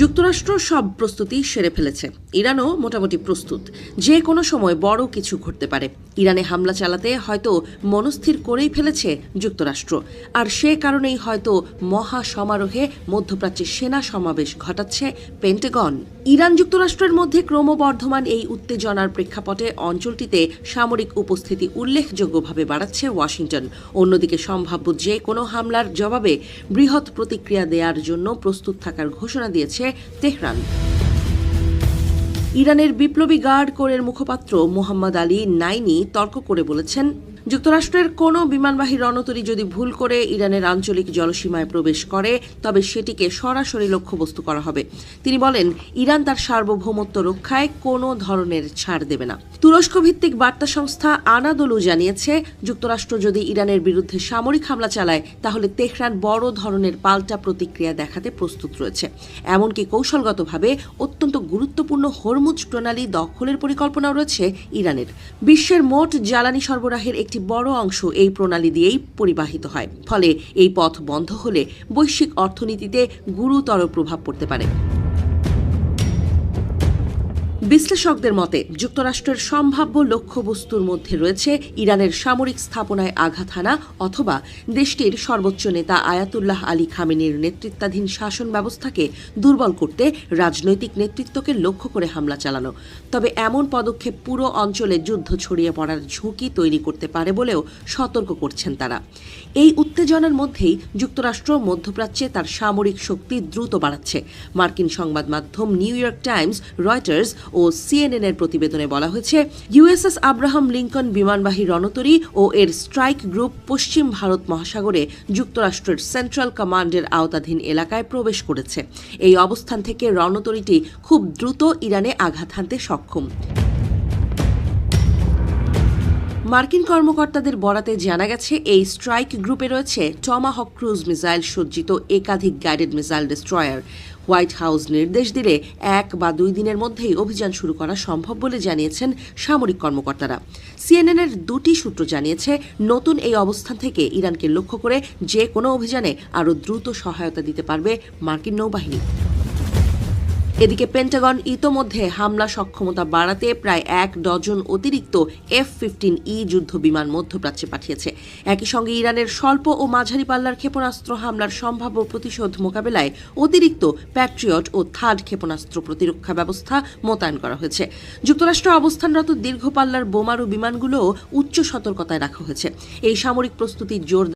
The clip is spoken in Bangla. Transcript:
যুক্তরাষ্ট্র সব প্রস্তুতি সেরে ফেলেছে। ইরানও মোটামুটি প্রস্তুত। যে কোনো সময় বড় কিছু ঘটতে পারে। ইরানে হামলা চালাতে হয়তো মনস্থির করেই ফেলেছে যুক্তরাষ্ট্র, আর সে কারণেই হয়তো মহা সমারোহে মধ্যপ্রাচ্যে সেনা সমাবেশ ঘটাচ্ছে পেন্টাগন। ইরান যুক্তরাষ্ট্রের মধ্যে ক্রমবর্ধমান এই উত্তেজনার প্রেক্ষাপটে অঞ্চলটিতে সামরিক উপস্থিতি উল্লেখযোগ্যভাবে বাড়াচ্ছে ওয়াশিংটন। অন্যদিকে সম্ভাব্য যে কোনো হামলার জবাবে বৃহৎ প্রতিক্রিয়া দেওয়ার জন্য প্রস্তুত থাকার ঘোষণা দিয়েছে তেহরান। ইরানের বিপ্লবী গার্ড কোরের মুখপাত্র মোহাম্মদ আলী নাইনি তর্ক করে বলেছেন, যুক্তরাষ্ট্রের কোনো বিমানবাহী রণতরী যদি ভুল করে ইরানের আঞ্চলিক জলসীমায় প্রবেশ করে তবে সেটিকে সরাসরি লক্ষ্যবস্তু করা হবে। তিনি বলেন, ইরান তার সার্বভৌমত্ব রক্ষায় কোনো ধরনের ছাড় দেবে না। তুরস্ক ভিত্তিক বার্তা সংস্থা আনাদোলু জানিয়েছে, যুক্তরাষ্ট্র যদি ইরানের বিরুদ্ধে সামরিক হামলা চালায় তাহলে তেহরান বড় ধরনের পাল্টা প্রতিক্রিয়া দেখাতে প্রস্তুত রয়েছে। এমনকি কৌশলগতভাবে অত্যন্ত গুরুত্বপূর্ণ হরমুজ প্রণালী দখলের পরিকল্পনাও রয়েছে ইরানের। বিশ্বের মোট জ্বালানি সরবরাহের একটি বড় অংশ এই প্রণালী দিয়েই পরিবাহিত হয়। ফলে এই পথ বন্ধ হলে বৈশ্বিক অর্থনীতিতে গুরুতর প্রভাব পড়তে পারে। বিশ্লেষকদের মতে, যুক্তরাষ্ট্রের সম্ভাব্য লক্ষ্যবস্তুর মধ্যে রয়েছে ইরানের সামরিক স্থাপনায় আঘাত হানা অথবা দেশটির সর্বোচ্চ নেতা আয়াতুল্লাহ আলী খামেনির নেতৃত্বাধীন শাসন ব্যবস্থাকে দুর্বল করতে রাজনৈতিক নেতৃত্বকে লক্ষ্য করে হামলা চালানো। তবে এমন পদক্ষেপ পুরো অঞ্চলে যুদ্ধ ছড়িয়ে পড়ার ঝুঁকি তৈরি করতে পারে বলেও সতর্ক করছেন তারা। এই উত্তেজনার মধ্যেই যুক্তরাষ্ট্র মধ্যপ্রাচ্যে তার সামরিক শক্তি দ্রুত বাড়াচ্ছে। মার্কিন সংবাদ মাধ্যম নিউ ইয়র্ক টাইমস, রয়টার্স ও CNN এর প্রতিবেদনে বলা হয়েছে, USS আব্রাহাম লিঙ্কন বিমানবাহী রণতরী ও এর স্ট্রাইক গ্রুপ পশ্চিম ভারত মহাসাগরে যুক্তরাষ্ট্রের সেন্ট্রাল কমান্ডের আওতাধীন এলাকায় প্রবেশ করেছে। এই অবস্থান থেকে রণতরীটি খুব দ্রুত ইরানে আঘাত হানতে সক্ষম। মার্কিন কর্মকর্তাদের বরাতে জানা গেছে, এই স্ট্রাইক গ্রুপে রয়েছে টমাহক ক্রুজ মিসাইল সজ্জিত একাধিক guided missile destroyer. White house নির্দেশ দিলে 1 বা 2 দিনের মধ্যেই অভিযান শুরু করা সম্ভব বলে জানিয়েছেন সামরিক কর্মকর্তারা। CNN এর 2টি সূত্র জানিয়েছে, নতুন এই অবস্থান থেকে ইরানকে লক্ষ্য করে যে কোনো অভিযানে আরও দ্রুত সহায়তা দিতে পারবে মার্কিন নৌবাহিনী। এদিকে পেন্টাগন ইতোমধ্যে হামলা সক্ষমতা বাড়াতে প্রায় 1 ডজন অতিরিক্ত F-15E যুদ্ধ বিমান মধ্যপ্রাচ্যে পাঠিয়েছে। একই সঙ্গে ইরানের স্বল্প ও মাঝারি পাল্লার ক্ষেপণাস্ত্র হামলার সম্ভাব্য প্রতিশোধ মোকাবেলায় অতিরিক্ত প্যাট্রিয়ট ও থার্ড ক্ষেপণাস্ত্র প্রতিরক্ষা ব্যবস্থা মোতায়েন করা হয়েছে। যুক্তরাষ্ট্রে অবস্থানরত দীর্ঘ পাল্লার বোমারু বিমানগুলোও উচ্চ সতর্কতায় রাখা হয়েছে। এই সামরিক প্রস্তুতি জোর